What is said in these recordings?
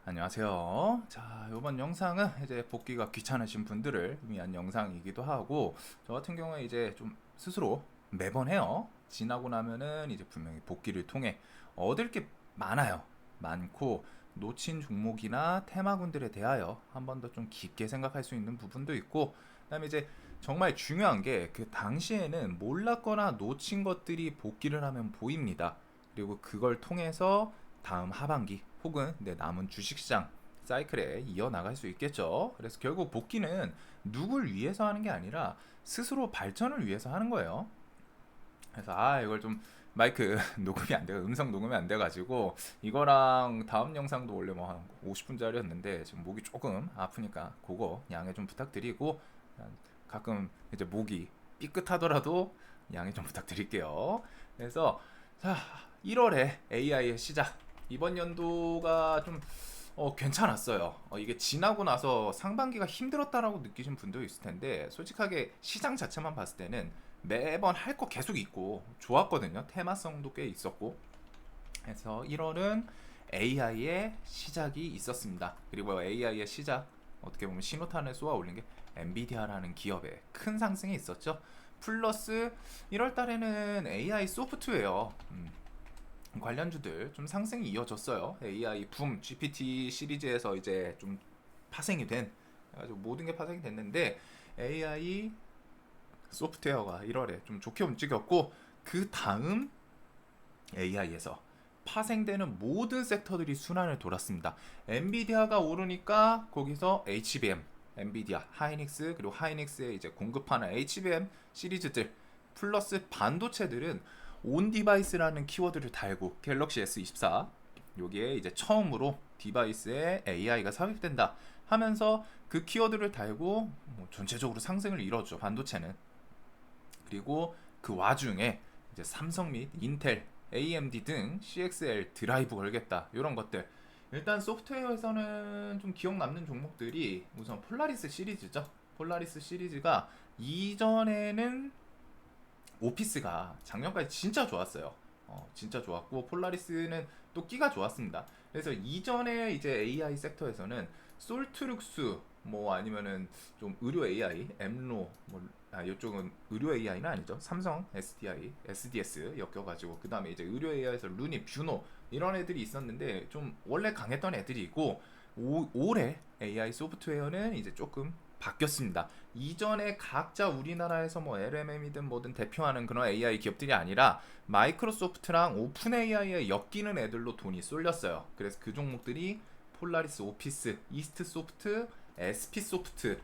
안녕하세요. 자, 이번 영상은 이제 복귀가 귀찮으신 분들을 위한 영상이기도 하고, 저 같은 경우에 이제 좀 스스로 매번 해요. 지나고 나면은 이제 분명히 복귀를 통해 얻을 게 많아요. 많고, 놓친 종목이나 테마군들에 대하여 한 번 더 좀 깊게 생각할 수 있는 부분도 있고, 그다음에 이제 정말 중요한 게 그 당시에는 몰랐거나 놓친 것들이 복귀를 하면 보입니다. 그리고 그걸 통해서 다음 하반기 혹은 내 남은 주식시장 사이클에 이어나갈 수 있겠죠. 그래서 결국 복귀는 누굴 위해서 하는 게 아니라 스스로 발전을 위해서 하는 거예요. 그래서 이걸 좀 마이크 녹음이 안 돼요. 음성 녹음이 안 돼가지고 이거랑 다음 영상도 원래 뭐 한 50분짜리였는데 지금 목이 조금 아프니까 그거 양해 좀 부탁드리고, 가끔 이제 목이 삐끗하더라도 양해 좀 부탁드릴게요. 그래서 자, 1월에 AI의 시작. 이번 연도가 좀 괜찮았어요. 이게 지나고 나서 상반기가 힘들었다라고 느끼신 분도 있을 텐데, 솔직하게 시장 자체만 봤을 때는 매번 할 거 계속 있고 좋았거든요. 테마성도 꽤 있었고. 그래서 1월은 AI의 시작이 있었습니다. 그리고 AI의 시작, 어떻게 보면 신호탄을 쏘아 올린 게 엔비디아라는 기업의 큰 상승이 있었죠. 플러스 1월 달에는 AI 소프트웨어 관련주들 좀 상승이 이어졌어요. AI 붐 GPT 시리즈에서 이제 좀 파생이 된, 그래가지고 모든 게 파생이 됐는데 AI 소프트웨어가 1월에 좀 좋게 움직였고, 그 다음 AI에서 파생되는 모든 섹터들이 순환을 돌았습니다. 엔비디아가 오르니까 거기서 HBM, 엔비디아, 하이닉스, 그리고 하이닉스에 이제 공급하는 HBM 시리즈들 플러스 반도체들은 온 디바이스라는 키워드를 달고 갤럭시 S24 여기에 이제 처음으로 디바이스에 AI가 삽입된다 하면서 그 키워드를 달고 뭐 전체적으로 상승을 이뤘죠, 반도체는. 그리고 그 와중에 이제 삼성 및 인텔, AMD 등 CXL 드라이브 걸겠다 이런 것들. 일단 소프트웨어에서는 좀 기억 남는 종목들이 우선 폴라리스 시리즈죠. 폴라리스 시리즈가 이전에는 오피스가 작년까지 진짜 좋았어요. 진짜 좋았고 폴라리스는 또 끼가 좋았습니다. 그래서 이전에 이제 AI 섹터에서는 솔트룩스 뭐 아니면은 좀 의료 AI, 엠로 뭐 이쪽은 의료 AI는 아니죠. 삼성 SDI, SDS 엮여가지고 그 다음에 이제 의료 AI에서 루니, 뷰노 이런 애들이 있었는데 좀 원래 강했던 애들이 있고, 올해 AI 소프트웨어는 이제 조금 바뀌었습니다. 이전에 각자 우리나라에서 뭐 LMM이든 뭐든 대표하는 그런 AI 기업들이 아니라 마이크로소프트랑 오픈 AI에 엮이는 애들로 돈이 쏠렸어요. 그래서 그 종목들이 폴라리스 오피스, 이스트 소프트, SP 소프트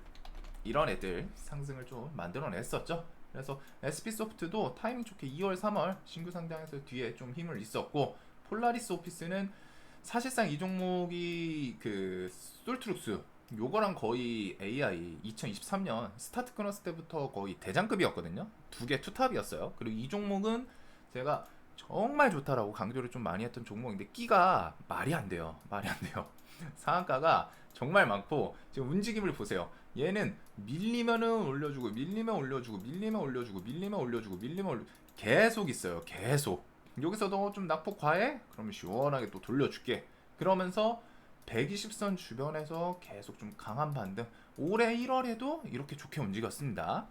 이런 애들 상승을 좀 만들어냈었죠. 그래서 SP 소프트도 타이밍 좋게 2월, 3월 신규 상장에서 뒤에 좀 힘을 있었고, 폴라리스 오피스는 사실상 이 종목이 그 솔트룩스 요거랑 거의 AI 2023년 스타트 끊었을 때부터 거의 대장급이었거든요. 두 개 투탑이었어요. 그리고 이 종목은 제가 정말 좋다라고 강조를 좀 많이 했던 종목인데 끼가 말이 안 돼요. 말이 안 돼요. 상한가가 정말 많고 지금 움직임을 보세요. 얘는 밀리면은 올려주고 밀리면 올려주고 밀리면 올려주고 밀리면 올려주고 밀리면 계속 있어요. 계속. 여기서도 좀 낙폭 과해? 그러면 시원하게 또 돌려줄게. 그러면서 120선 주변에서 계속 좀 강한 반등. 올해 1월에도 이렇게 좋게 움직였습니다.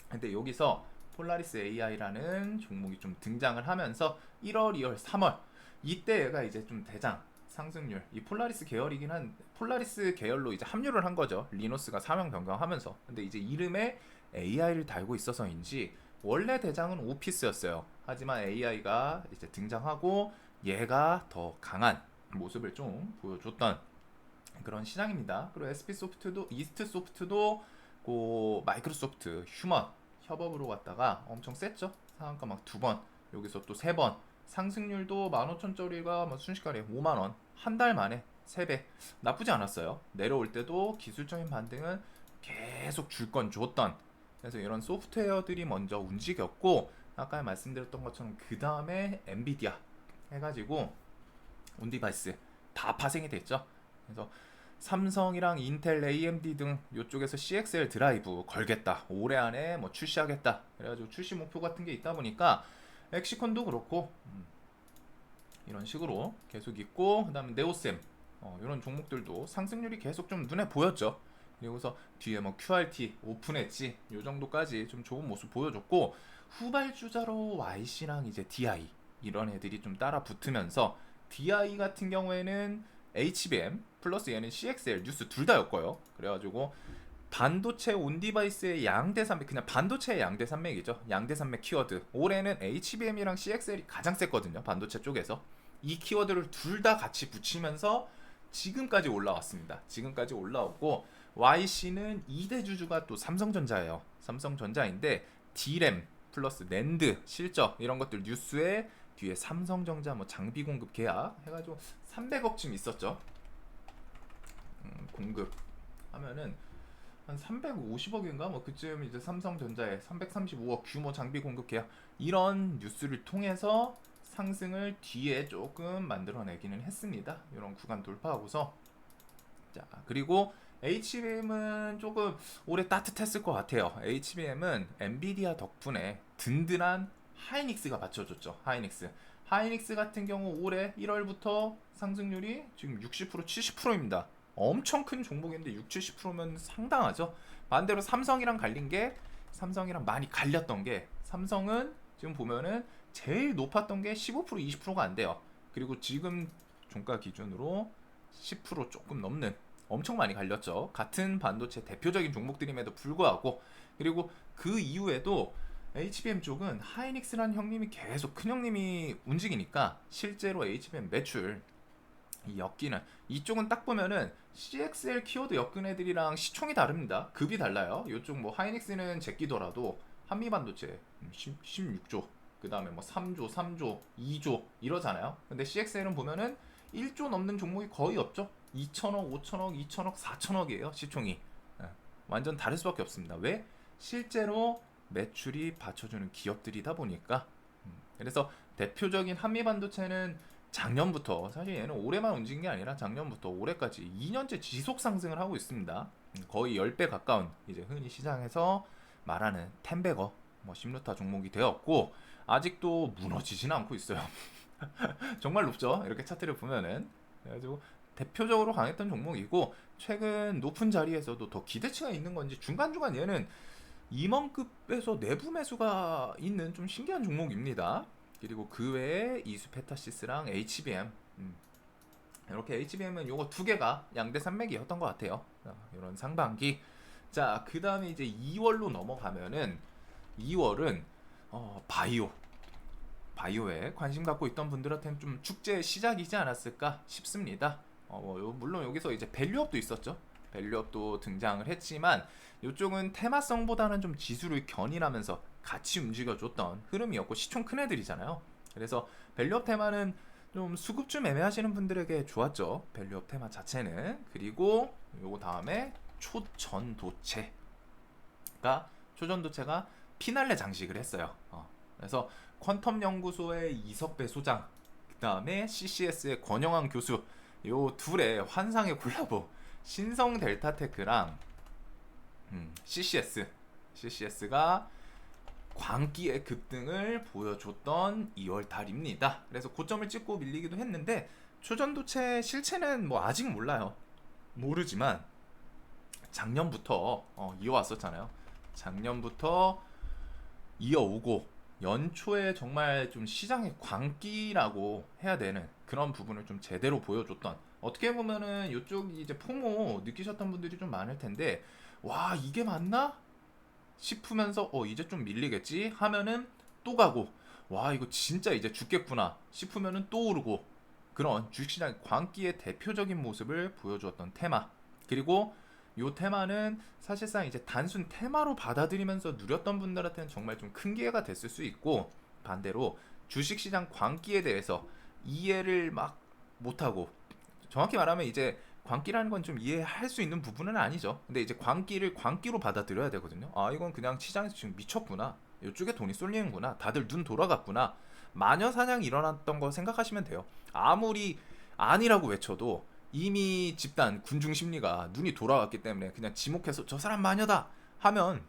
근데 여기서 폴라리스 AI라는 종목이 좀 등장을 하면서 1월, 2월, 3월 이때 얘가 이제 좀 대장 상승률, 이 폴라리스 계열이긴 한 폴라리스 계열로 이제 합류를 한 거죠. 리노스가 사명 변경하면서. 근데 이제 이름에 AI를 달고 있어서인지 원래 대장은 오피스였어요. 하지만 AI가 이제 등장하고 얘가 더 강한 모습을 좀 보여줬던 그런 시장입니다. 그리고 SP 소프트도 이스트 소프트도 그 마이크로소프트 휴먼 협업으로 갔다가 엄청 셌죠. 상한가 막 두 번, 여기서 또 세 번. 상승률도 15,000짜리가 뭐 순식간에 5만 원. 한 달 만에 3배. 나쁘지 않았어요. 내려올 때도 기술적인 반등은 계속 줄 건 줬던. 그래서 이런 소프트웨어들이 먼저 움직였고, 아까 말씀드렸던 것처럼 그 다음에 엔비디아 해가지고 온디바이스 다 파생이 됐죠. 그래서 삼성이랑 인텔, AMD 등 이쪽에서 CXL 드라이브 걸겠다. 올해 안에 뭐 출시하겠다. 그래가지고 출시 목표 같은 게 있다 보니까 엑시콘도 그렇고 이런 식으로 계속 있고, 그다음에 네오셈 이런 종목들도 상승률이 계속 좀 눈에 보였죠. 그리고서 뒤에 뭐 QRT, 오픈 엣지 요 정도까지 좀 좋은 모습 보여줬고, 후발주자로 YC랑 이제 DI 이런 애들이 좀 따라 붙으면서, DI 같은 경우에는 HBM 플러스 얘는 CXL 뉴스 둘 다 엮어요. 그래가지고 반도체 온디바이스의 양대 산맥, 그냥 반도체의 양대 산맥이죠. 양대 산맥 키워드. 올해는 HBM이랑 CXL이 가장 셌거든요. 반도체 쪽에서. 이 키워드를 둘 다 같이 붙이면서 지금까지 올라왔습니다. 지금까지 올라오고, YC는 2대 주주가 또 삼성전자예요. 삼성전자인데 D램 플러스 낸드 실적 이런 것들 뉴스에 뒤에 삼성전자 뭐 장비 공급 계약 해가지고 300억쯤 있었죠. 공급 하면은 한 350억인가 뭐 그쯤 이제 삼성전자에 335억 규모 장비 공급 계약 이런 뉴스를 통해서 상승을 뒤에 조금 만들어내기는 했습니다. 이런 구간 돌파하고서, 자 그리고 HBM은 조금 올해 따뜻했을 것 같아요. HBM은 엔비디아 덕분에 든든한 하이닉스가 받쳐줬죠. 하이닉스 같은 경우 올해 1월부터 상승률이 지금 60% 70%입니다. 엄청 큰 종목인데 6, 70%면 상당하죠. 반대로 삼성이랑 갈린 게, 삼성이랑 많이 갈렸던 게, 삼성은 지금 보면은 제일 높았던 게 15% 20%가 안 돼요. 그리고 지금 종가 기준으로 10% 조금 넘는, 엄청 많이 갈렸죠. 같은 반도체 대표적인 종목들임에도 불구하고. 그리고 그 이후에도 HBM 쪽은 하이닉스라는 형님이 계속, 큰 형님이 움직이니까 실제로 HBM 매출 이 엮이는, 이쪽은 딱 보면은 CXL 키워드 엮은 애들이랑 시총이 다릅니다. 급이 달라요. 이쪽 뭐 하이닉스는 제끼더라도 한미반도체 16조, 그 다음에 뭐 3조 2조 이러잖아요. 근데 CXL은 보면은 1조 넘는 종목이 거의 없죠. 2천억 5천억 2천억 4천억이에요 시총이. 완전 다를 수밖에 없습니다. 왜? 실제로 매출이 받쳐주는 기업들이다 보니까. 그래서 대표적인 한미반도체는 작년부터, 사실 얘는 올해만 움직인 게 아니라 작년부터 올해까지 2년째 지속 상승을 하고 있습니다. 거의 10배 가까운, 이제 흔히 시장에서 말하는 텐베거 뭐 10루타 종목이 되었고, 아직도 무너지진 않고 있어요. 정말 높죠. 이렇게 차트를 보면은. 그래가지고 대표적으로 강했던 종목이고, 최근 높은 자리에서도 더 기대치가 있는 건지 중간중간 얘는 임원급에서 내부 매수가 있는 좀 신기한 종목입니다. 그리고 그 외에 이수페타시스랑 HBM, 이렇게 HBM은 요거 두 개가 양대 산맥이었던 것 같아요. 이런 상반기. 자, 그 다음에 이제 2월로 넘어가면은, 2월은 바이오에 관심 갖고 있던 분들한테는 좀 축제의 시작이지 않았을까 싶습니다. 물론 여기서 이제 밸류업도 있었죠. 밸류업도 등장을 했지만, 이쪽은 테마성보다는 좀 지수를 견인하면서 같이 움직여줬던 흐름이었고, 시총 큰 애들이잖아요. 그래서 밸류업 테마는 좀 수급 좀 애매하시는 분들에게 좋았죠. 밸류업 테마 자체는. 그리고 요거 다음에 초전도체가 피날레 장식을 했어요. 그래서 퀀텀 연구소의 이석배 소장, 그 다음에 CCS의 권영환 교수, 요 둘의 환상의 콜라보, 신성 델타테크랑 CCS가 광기의 급등을 보여줬던 2월 달입니다. 그래서 고점을 찍고 밀리기도 했는데, 초전도체 실체는 뭐 아직 몰라요. 모르지만 작년부터 이어왔었잖아요. 작년부터 이어오고, 연초에 정말 좀 시장의 광기라고 해야 되는 그런 부분을 좀 제대로 보여줬던, 어떻게 보면은 이쪽이 이제 포모 느끼셨던 분들이 좀 많을 텐데, 와 이게 맞나 싶으면서 이제 좀 밀리겠지 하면은 또 가고, 와 이거 진짜 이제 죽겠구나 싶으면은 또 오르고, 그런 주식시장 광기의 대표적인 모습을 보여주었던 테마. 그리고 요 테마는 사실상 이제 단순 테마로 받아들이면서 누렸던 분들한테는 정말 좀 큰 기회가 됐을 수 있고, 반대로 주식시장 광기에 대해서 이해를 막 못하고, 정확히 말하면 이제 광기라는 건 좀 이해할 수 있는 부분은 아니죠. 근데 이제 광기를 광기로 받아들여야 되거든요. 아 이건 그냥 시장에서 지금 미쳤구나, 이쪽에 돈이 쏠리는구나, 다들 눈 돌아갔구나, 마녀 사냥이 일어났던 거 생각하시면 돼요. 아무리 아니라고 외쳐도 이미 집단 군중 심리가 눈이 돌아왔기 때문에 그냥 지목해서 저 사람 마녀다 하면,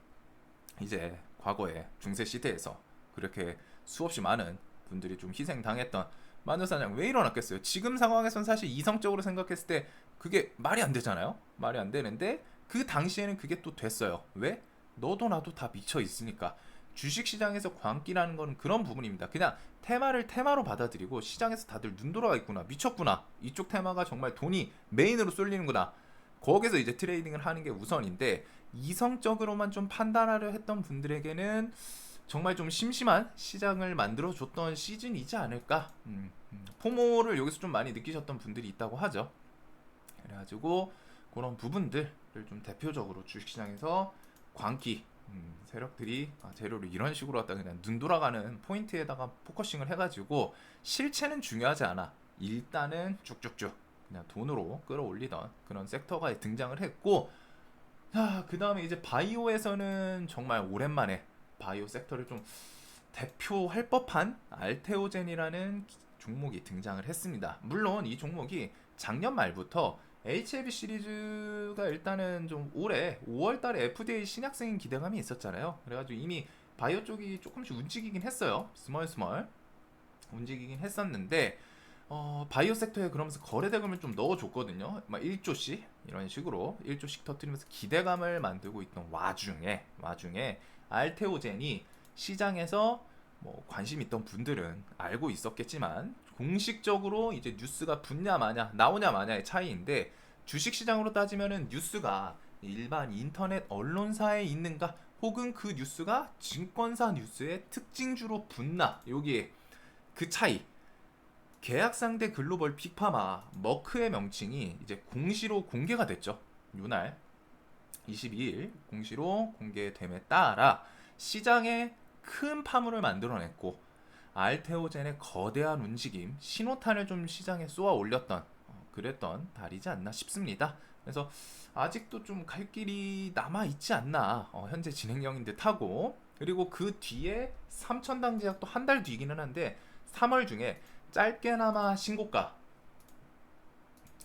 이제 과거에 중세 시대에서 그렇게 수없이 많은 분들이 좀 희생당했던 마녀사냥 왜 일어났겠어요? 지금 상황에선 사실 이성적으로 생각했을 때 그게 말이 안 되잖아요. 말이 안 되는데 그 당시에는 그게 또 됐어요. 왜? 너도 나도 다 미쳐 있으니까. 주식시장에서 광기라는 거는 그런 부분입니다. 그냥 테마를 테마로 받아들이고 시장에서 다들 눈 돌아가 있구나, 미쳤구나, 이쪽 테마가 정말 돈이 메인으로 쏠리는구나, 거기서 이제 트레이딩을 하는 게 우선인데, 이성적으로만 좀 판단하려 했던 분들에게는 정말 좀 심심한 시장을 만들어줬던 시즌이지 않을까. 포모를 여기서 좀 많이 느끼셨던 분들이 있다고 하죠. 그래가지고 그런 부분들을 좀 대표적으로 주식시장에서 광기 세력들이 재료를 이런 식으로 갖다 그냥 눈 돌아가는 포인트에다가 포커싱을 해가지고, 실체는 중요하지 않아, 일단은 쭉쭉쭉 그냥 돈으로 끌어올리던 그런 섹터가 등장을 했고, 그 다음에 이제 바이오에서는 정말 오랜만에 바이오 섹터를 좀 대표할 법한 알테오젠이라는 종목이 등장을 했습니다. 물론 이 종목이 작년 말부터 HLB 시리즈가 일단은 좀 올해 5월달에 FDA 신약생인 기대감이 있었잖아요. 그래가지고 이미 바이오 쪽이 조금씩 움직이긴 했어요. 스멀스멀 움직이긴 했었는데, 바이오 섹터에 그러면서 거래 대금을 좀 넣어줬거든요. 막 1조씩 이런 식으로 1조씩 터뜨리면서 기대감을 만들고 있던 와중에 알테오젠이 시장에서 뭐 관심 있던 분들은 알고 있었겠지만, 공식적으로 이제 뉴스가 붙냐 마냐 나오냐 마냐의 차이인데, 주식시장으로 따지면은 뉴스가 일반 인터넷 언론사에 있는가, 혹은 그 뉴스가 증권사 뉴스의 특징주로 붙나, 여기에 그 차이. 계약상대 글로벌 빅파마 머크의 명칭이 이제 공시로 공개가 됐죠. 이날 22일 공시로 공개됨에 따라 시장에 큰 파문을 만들어냈고, 알테오젠의 거대한 움직임, 신호탄을 좀 시장에 쏘아 올렸던 그랬던 달이지 않나 싶습니다. 그래서 아직도 좀 갈 길이 남아 있지 않나, 현재 진행형인 듯하고, 그리고 그 뒤에 3천당 제약도 한 달 뒤기는 한데 3월 중에 짧게나마 신고가,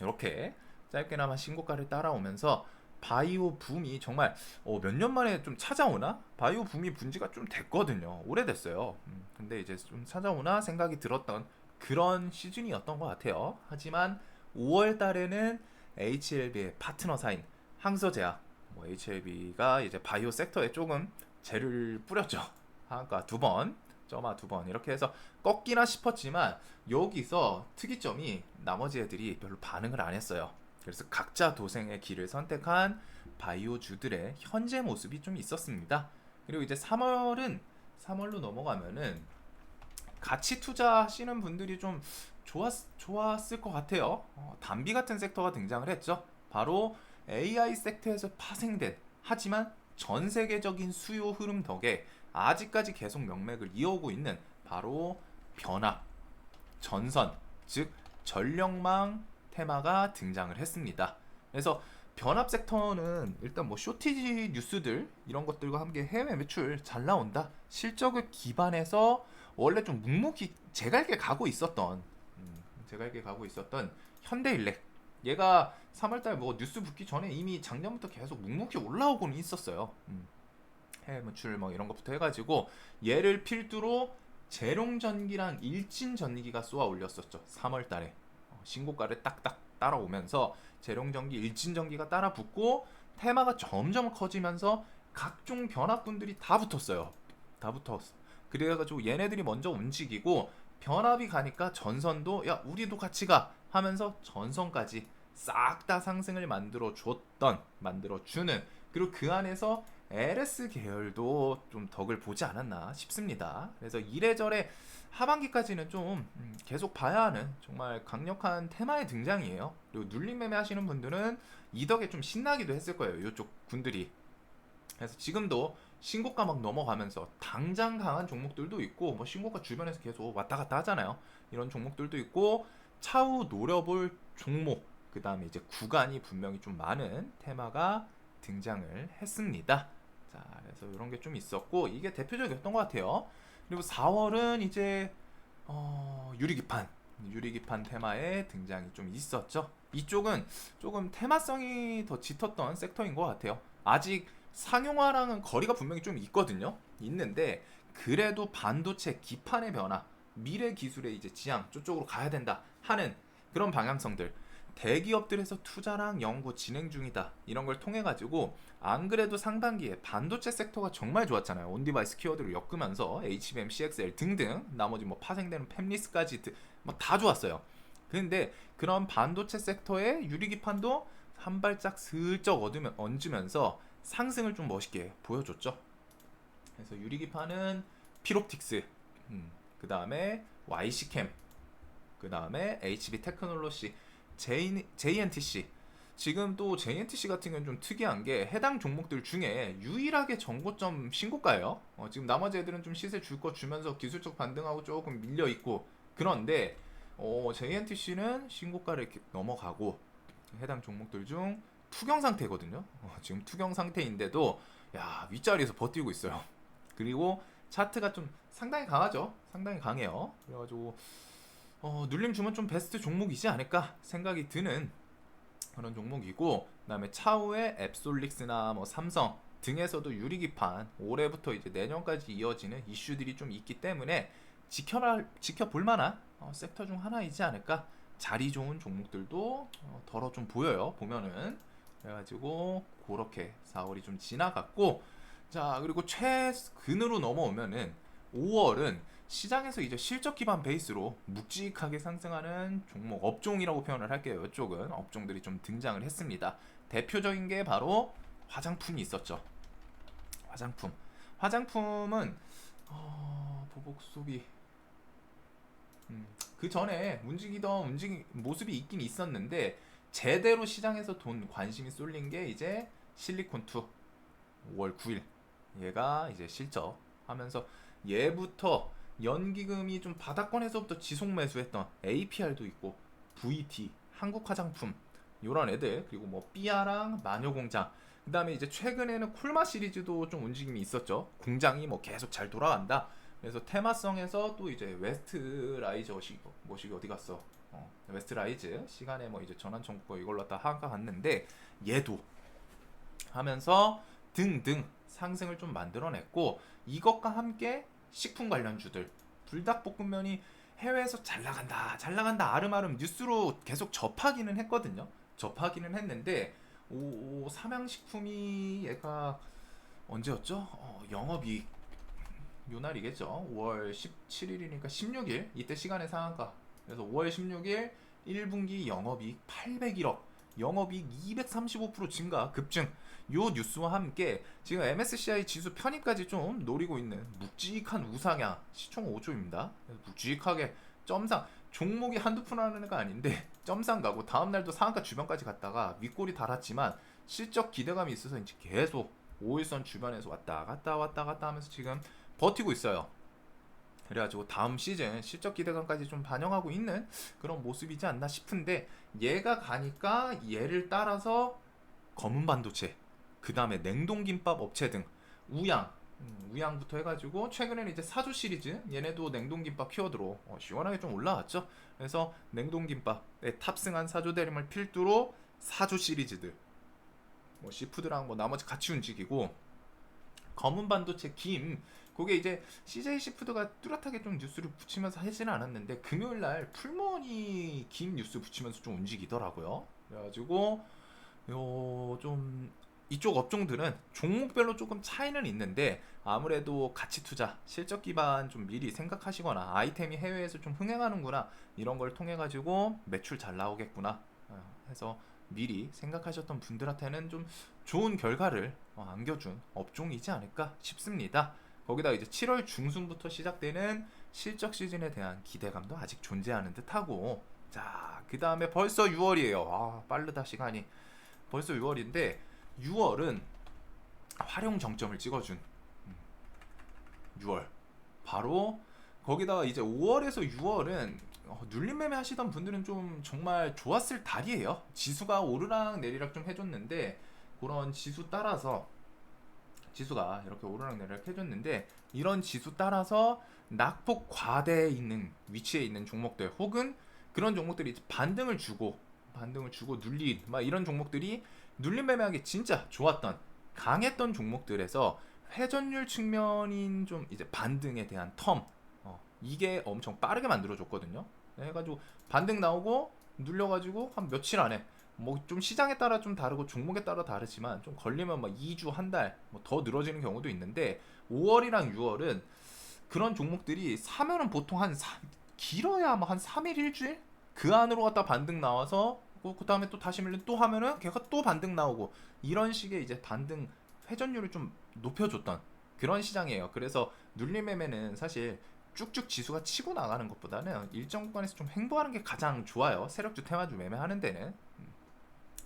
이렇게 짧게나마 신고가를 따라오면서 바이오 붐이 정말 몇 년 만에 좀 찾아오나? 바이오 붐이 분지가 좀 됐거든요. 오래됐어요. 근데 이제 좀 찾아오나 생각이 들었던 그런 시즌이었던 것 같아요. 하지만 5월 달에는 HLB의 파트너사인 항서제약, 뭐 HLB가 이제 바이오 섹터에 조금 재를 뿌렸죠. 한가 두 번, 점화 두 번 이렇게 해서 꺾이나 싶었지만, 여기서 특이점이 나머지 애들이 별로 반응을 안 했어요. 그래서 각자 도생의 길을 선택한 바이오주들의 현재 모습이 좀 있었습니다. 그리고 이제 3월로 넘어가면은 가치 투자하시는 분들이 좀 좋았을 것 같아요. 담비 같은 섹터가 등장을 했죠. 바로 AI 섹터에서 파생된, 하지만 전 세계적인 수요 흐름 덕에 아직까지 계속 명맥을 이어오고 있는 바로 변압, 전선, 즉 전력망 테마가 등장을 했습니다. 그래서 변압 섹터는 일단 뭐 쇼티지 뉴스들 이런 것들과 함께 해외 매출 잘 나온다, 실적을 기반해서 원래 좀 묵묵히 제갈게 가고 있었던 현대일렉, 얘가 3월달 뭐 뉴스 붙기 전에 이미 작년부터 계속 묵묵히 올라오고는 있었어요. 해외 매출 뭐 이런 것부터 해가지고 얘를 필두로 재롱전기랑 일진전기가 쏘아 올렸었죠. 3월달에 신고가를 딱딱 따라오면서 재롱전기, 일진전기가 따라 붙고 테마가 점점 커지면서 각종 변압분들이 다 붙었어요. 다 붙었어. 그래가지고 얘네들이 먼저 움직이고, 변압이 가니까 전선도 야 우리도 같이 가 하면서 전선까지 싹 다 상승을 만들어주는, 그리고 그 안에서 LS 계열도 좀 덕을 보지 않았나 싶습니다. 그래서 이래저래 하반기까지는 좀 계속 봐야 하는 정말 강력한 테마의 등장이에요. 그리고 눌림 매매 하시는 분들은 이 덕에 좀 신나기도 했을 거예요, 이쪽 군들이. 그래서 지금도 신고가 막 넘어가면서 당장 강한 종목들도 있고, 뭐 신고가 주변에서 계속 왔다 갔다 하잖아요. 이런 종목들도 있고, 차후 노려볼 종목, 그 다음에 이제 구간이 분명히 좀 많은 테마가 등장을 했습니다. 자, 그래서 이런 게 좀 있었고, 이게 대표적이었던 것 같아요. 그리고 4월은 이제 유리기판 테마의 등장이 좀 있었죠. 이쪽은 조금 테마성이 더 짙었던 섹터인 것 같아요. 아직 상용화랑은 거리가 분명히 좀 있거든요. 있는데 그래도 반도체 기판의 변화, 미래 기술의 이제 지향 쪽으로 가야 된다 하는 그런 방향성들, 대기업들에서 투자랑 연구 진행 중이다 이런 걸 통해 가지고, 안 그래도 상반기에 반도체 섹터가 정말 좋았잖아요. 온디바이스 키워드를 엮으면서 HBM, CXL 등등 나머지 뭐 파생되는 팹리스까지 뭐 다 좋았어요. 근데 그런 반도체 섹터의 유리기판도 한 발짝 슬쩍 얹으면서 상승을 좀 멋있게 보여줬죠. 그래서 유리기판은 필옵틱스, 그 다음에 YC캠, 그 다음에 HB 테크놀로시, JNTC. 지금 또 JNTC 같은 경우는 좀 특이한 게 해당 종목들 중에 유일하게 전고점 신고가예요. 지금 나머지 애들은 좀 시세 줄 거 주면서 기술적 반등하고 조금 밀려 있고, 그런데 JNTC는 신고가를 이렇게 넘어가고, 해당 종목들 중 투경 상태거든요. 지금 투경 상태인데도 야, 윗자리에서 버티고 있어요. 그리고 차트가 좀 상당히 강하죠. 상당히 강해요. 그래가지고 눌림 주면 좀 베스트 종목이지 않을까 생각이 드는 그런 종목이고, 그다음에 차후에 앱솔릭스나 뭐 삼성 등에서도 유리기판 올해부터 이제 내년까지 이어지는 이슈들이 좀 있기 때문에 지켜볼 만한 섹터 중 하나이지 않을까. 자리 좋은 종목들도 덜어 좀 보여요, 보면은. 그래가지고 그렇게 4월이 좀 지나갔고, 자, 그리고 최근으로 넘어오면은 5월은 시장에서 이제 실적 기반 베이스로 묵직하게 상승하는 종목, 업종이라고 표현을 할게요. 이쪽은 업종들이 좀 등장을 했습니다. 대표적인 게 바로 화장품이 있었죠. 화장품은 보복 소비, 그 전에 움직이던 모습이 있긴 있었는데, 제대로 시장에서 돈 관심이 쏠린 게 이제 실리콘2 5월 9일 얘가 이제 실적하면서, 얘부터 연기금이 좀 바닥권에서부터 지속 매수했던 APR도 있고 VT, 한국화장품 요런 애들, 그리고 뭐 삐아랑 마녀공장, 그 다음에 이제 최근에는 쿨마 시리즈도 좀 움직임이 있었죠. 공장이 뭐 계속 잘 돌아간다. 그래서 테마성에서 또 이제 웨스트라이즈 뭐시기 어디 갔어? 웨스트라이즈 시간에 뭐 이제 전환 청구가 이걸로 다 하한가 갔는데, 얘도 하면서 등등 상승을 좀 만들어냈고, 이것과 함께 식품 관련주들, 불닭볶음면이 해외에서 잘 나간다 아름아름 뉴스로 계속 접하기는 했거든요. 접하기는 했는데 삼양식품이 얘가 언제였죠? 영업이익 요날이겠죠. 5월 17일이니까 16일 이때 시간의 상한가. 그래서 5월 16일 1분기 영업이익 801억, 영업이익 235% 증가 급증. 요 뉴스와 함께 지금 MSCI 지수 편입까지 좀 노리고 있는 묵직한 우상향, 시총 5조입니다. 묵직하게 점상, 종목이 한두 푼 하는 애가 아닌데 점상 가고 다음날도 상한가 주변까지 갔다가 윗골이 달았지만 실적 기대감이 있어서인지 계속 5일선 주변에서 왔다 갔다 하면서 지금 버티고 있어요. 그래가지고 다음 시즌 실적 기대감까지 좀 반영하고 있는 그런 모습이지 않나 싶은데, 얘가 가니까 얘를 따라서 검은 반도체, 그 다음에 냉동김밥 업체 등 우양부터 해가지고 최근에는 이제 사조 시리즈, 얘네도 냉동김밥 키워드로 시원하게 좀 올라왔죠. 그래서 냉동김밥에 탑승한 사조 대림을 필두로 사조 시리즈들, 뭐 시푸드랑 뭐 나머지 같이 움직이고, 검은 반도체 김, 그게 이제 CJ 시푸드가 뚜렷하게 좀 뉴스를 붙이면서 하지는 않았는데, 금요일날 풀머니 김 뉴스 붙이면서 좀 움직이더라고요. 그래가지고 좀 이쪽 업종들은 종목별로 조금 차이는 있는데, 아무래도 가치 투자, 실적 기반 좀 미리 생각하시거나, 아이템이 해외에서 좀 흥행하는구나 이런 걸 통해 가지고 매출 잘 나오겠구나 해서 미리 생각하셨던 분들한테는 좀 좋은 결과를 안겨준 업종이지 않을까 싶습니다. 거기다 이제 7월 중순부터 시작되는 실적 시즌에 대한 기대감도 아직 존재하는 듯하고, 자, 그 다음에 벌써 6월이에요. 빠르다 시간이. 벌써 6월인데 6월은 활용 정점을 찍어준 6월. 바로 거기다가 이제 5월에서 6월은 눌림 매매 하시던 분들은 좀 정말 좋았을 달이에요. 지수가 오르락 내리락 좀 해줬는데, 그런 지수 따라서 지수가 이렇게 오르락내리락 해줬는데, 이런 지수 따라서 낙폭 과대에 있는 위치에 있는 종목들, 혹은 그런 종목들이 반등을 주고 눌린 막 이런 종목들이 눌림 매매하기 진짜 좋았던 강했던 종목들에서 회전율 측면인 좀 이제 반등에 대한 텀, 이게 엄청 빠르게 만들어줬거든요. 해가지고 반등 나오고 눌려가지고 한 며칠 안에 뭐 좀 시장에 따라 좀 다르고 종목에 따라 다르지만 좀 걸리면 막 2주 한 달 뭐 더 늘어지는 경우도 있는데 5월이랑 6월은 그런 종목들이 사면은 보통 길어야 뭐 한 3일 일주일 그 안으로 갖다 반등 나와서 그 다음에 또 다시 밀린 또 하면은 걔가 또 반등 나오고 이런 식의 이제 반등 회전율을 좀 높여줬던 그런 시장이에요. 그래서 눌림 매매는 사실 쭉쭉 지수가 치고 나가는 것보다는 일정 구간에서 좀 횡보하는 게 가장 좋아요. 세력주 테마주 매매하는 데는.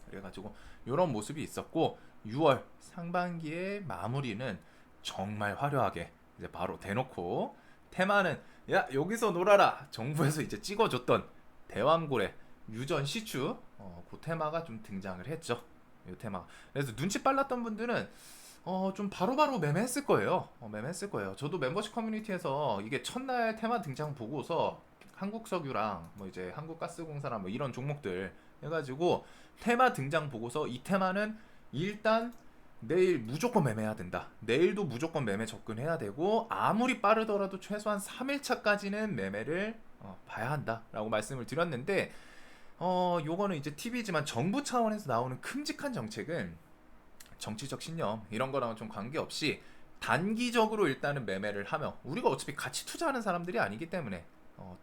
그래가지고 이런 모습이 있었고 6월 상반기의 마무리는 정말 화려하게 이제 바로 대놓고 테마는 야 여기서 놀아라 정부에서 이제 찍어줬던 대왕고래 유전 시추 그 테마가 좀 등장을 했죠. 이 테마. 그래서 눈치 빨랐던 분들은 좀 바로바로 매매했을 거예요. 매매했을 거예요. 저도 멤버십 커뮤니티에서 이게 첫날 테마 등장 보고서 한국석유랑 뭐 이제 한국가스공사랑 뭐 이런 종목들 해가지고 테마 등장 보고서 이 테마는 일단 내일 무조건 매매해야 된다. 내일도 무조건 매매 접근해야 되고 아무리 빠르더라도 최소한 3일차까지는 매매를 봐야 한다라고 말씀을 드렸는데 요거는 이제 팁이지만 정부 차원에서 나오는 큼직한 정책은 정치적 신념 이런 거랑은 좀 관계없이 단기적으로 일단은 매매를 하며 우리가 어차피 같이 투자하는 사람들이 아니기 때문에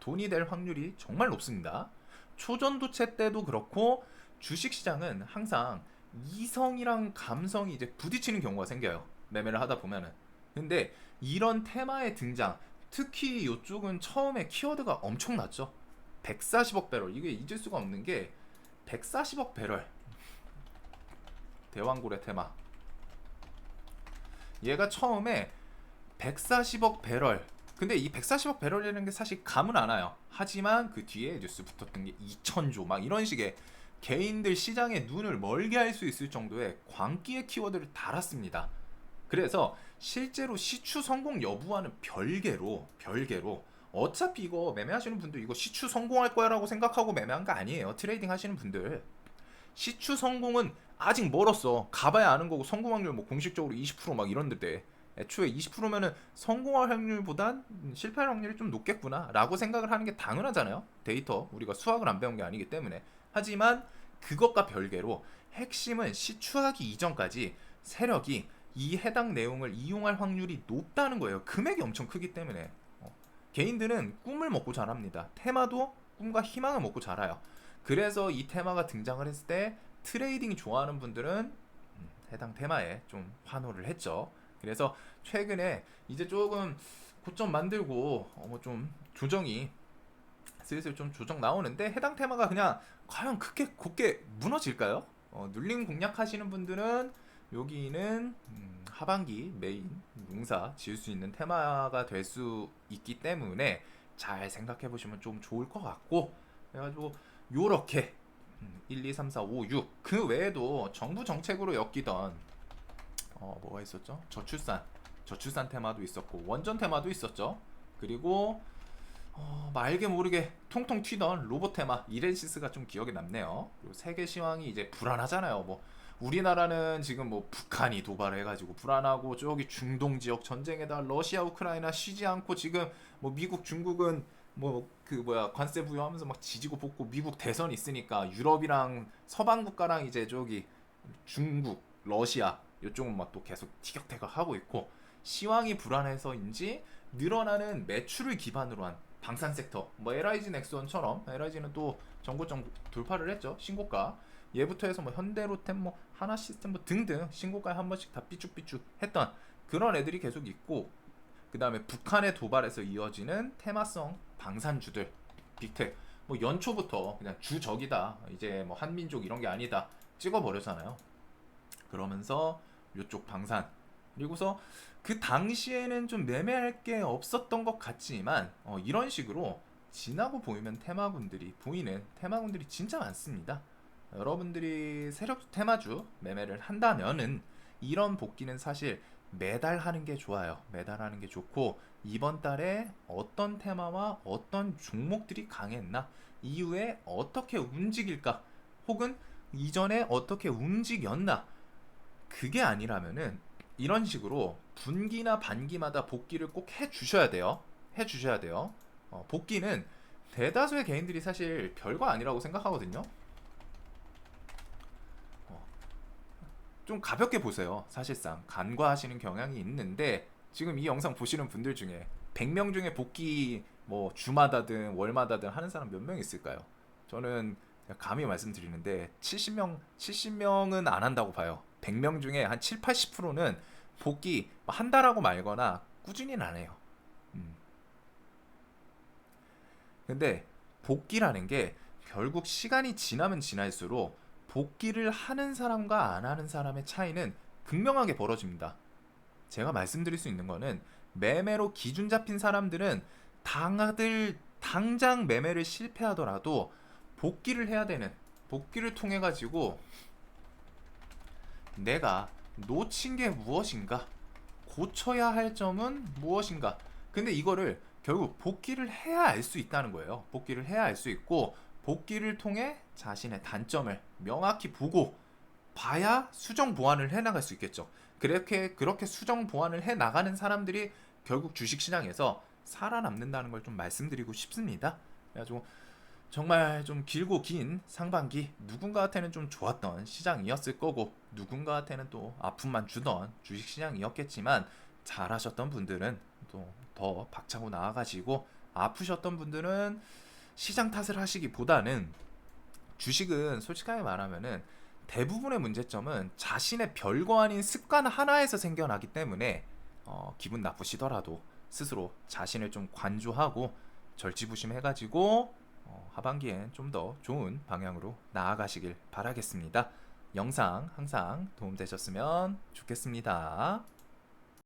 돈이 될 확률이 정말 높습니다. 초전도체 때도 그렇고 주식시장은 항상 이성이랑 감성이 이제 부딪히는 경우가 생겨요. 매매를 하다 보면은. 근데 이런 테마의 등장, 특히 이쪽은 처음에 키워드가 엄청났죠. 140억 배럴. 이게 잊을 수가 없는 게 140억 배럴. 대왕고래 테마. 얘가 처음에 140억 배럴. 근데 이 140억 배럴이라는 게 사실 감은 안 와요. 하지만 그 뒤에 뉴스 붙었던 게 2천조 막 이런 식의 개인들 시장의 눈을 멀게 할 수 있을 정도의 광기의 키워드를 달았습니다. 그래서 실제로 시추 성공 여부와는 별개로 어차피 이거 매매하시는 분들 이거 시추 성공할 거야 라고 생각하고 매매한 거 아니에요. 트레이딩 하시는 분들 시추 성공은 아직 멀었어. 가봐야 아는 거고 성공 확률 뭐 공식적으로 20%막 이런데 애초에 20%면은 성공할 확률보단 실패할 확률이 좀 높겠구나 라고 생각을 하는 게 당연하잖아요. 데이터 우리가 수학을 안 배운 게 아니기 때문에. 하지만 그것과 별개로 핵심은 시추하기 이전까지 세력이 이 해당 내용을 이용할 확률이 높다는 거예요. 금액이 엄청 크기 때문에. 개인들은 꿈을 먹고 자랍니다. 테마도 꿈과 희망을 먹고 자라요. 그래서 이 테마가 등장을 했을 때 트레이딩 좋아하는 분들은 해당 테마에 좀 환호를 했죠. 그래서 최근에 이제 조금 고점 만들고 뭐 좀 조정이 슬슬 좀 조정 나오는데 해당 테마가 그냥 과연 크게 곱게 무너질까요? 눌림 공략하시는 분들은 여기는 하반기 메인 농사 지을 수 있는 테마가 될 수 있기 때문에 잘 생각해 보시면 좀 좋을 것 같고 그래가지고 요렇게 1, 2, 3, 4, 5, 6 그 외에도 정부 정책으로 엮이던 뭐가 있었죠? 저출산 테마도 있었고 원전 테마도 있었죠. 그리고 알게 모르게 통통 튀던 로봇 테마 이렌시스가 좀 기억에 남네요. 그리고 세계 시황이 이제 불안하잖아요. 뭐 우리나라는 지금 뭐 북한이 도발을 해가지고 불안하고 저기 중동 지역 전쟁에다 러시아 우크라이나 쉬지 않고 지금 뭐 미국 중국은 뭐 그 뭐야 관세 부여하면서 막 지지고 볶고 미국 대선 있으니까 유럽이랑 서방 국가랑 이제 저기 중국 러시아 이쪽은 막 또 계속 티격태격하고 있고 시황이 불안해서인지 늘어나는 매출을 기반으로 한 방산 섹터 뭐 LIG 넥스원처럼 LIG는 또 전고점 돌파를 했죠. 신고가 얘부터 해서 뭐 현대로템 뭐 하나시스템 뭐 등등 신고가에 한 번씩 다 삐쭉삐쭉 했던 그런 애들이 계속 있고 그 다음에 북한의 도발에서 이어지는 테마성 방산주들 빅텍 뭐 연초부터 그냥 주적이다 이제 뭐 한민족 이런 게 아니다 찍어버렸잖아요. 그러면서 요쪽 방산 그리고서 그 당시에는 좀 매매할 게 없었던 것 같지만 이런 식으로 지나고 보이는 테마군들이 진짜 많습니다. 여러분들이 세력 테마주 매매를 한다면은 이런 복귀는 사실 매달 하는 게 좋아요. 매달 하는 게 좋고 이번 달에 어떤 테마와 어떤 종목들이 강했나 이후에 어떻게 움직일까 혹은 이전에 어떻게 움직였나 그게 아니라면은 이런 식으로 분기나 반기마다 복귀를 꼭 해주셔야 돼요. 해주셔야 돼요. 복귀는 대다수의 개인들이 사실 별거 아니라고 생각하거든요. 어, 좀 가볍게 보세요. 사실상 간과하시는 경향이 있는데 지금 이 영상 보시는 분들 중에 100명 중에 복귀 뭐 주마다든 월마다든 하는 사람 몇 명 있을까요? 저는 감히 말씀드리는데 70명은 안 한다고 봐요. 100명 중에 한 7, 80%는 복귀 한 달하고 말거나 꾸준히는 안 해요. 음. 근데 복귀라는 게 결국 시간이 지나면 지날수록 복귀를 하는 사람과 안 하는 사람의 차이는 극명하게 벌어집니다. 제가 말씀드릴 수 있는 거는 매매로 기준 잡힌 사람들은 당장 매매를 실패하더라도 복귀를 해야 되는 복귀를 통해 가지고 내가 놓친 게 무엇인가, 고쳐야 할 점은 무엇인가. 근데 이거를 결국 복귀를 해야 알 수 있다는 거예요. 복귀를 해야 알 수 있고 복귀를 통해 자신의 단점을 명확히 보고 봐야 수정 보완을 해 나갈 수 있겠죠. 그렇게 수정 보완을 해 나가는 사람들이 결국 주식 시장에서 살아남는다는 걸 좀 말씀드리고 싶습니다. 그래가지고 정말 좀 길고 긴 상반기 누군가한테는 좀 좋았던 시장이었을 거고 누군가한테는 또 아픔만 주던 주식 시장이었겠지만 잘하셨던 분들은 또 더 박차고 나아가시고 아프셨던 분들은 시장 탓을 하시기보다는 주식은 솔직하게 말하면은 대부분의 문제점은 자신의 별거 아닌 습관 하나에서 생겨나기 때문에 기분 나쁘시더라도 스스로 자신을 좀 관조하고 절지부심해가지고 하반기엔 좀 더 좋은 방향으로 나아가시길 바라겠습니다. 영상 항상 도움되셨으면 좋겠습니다.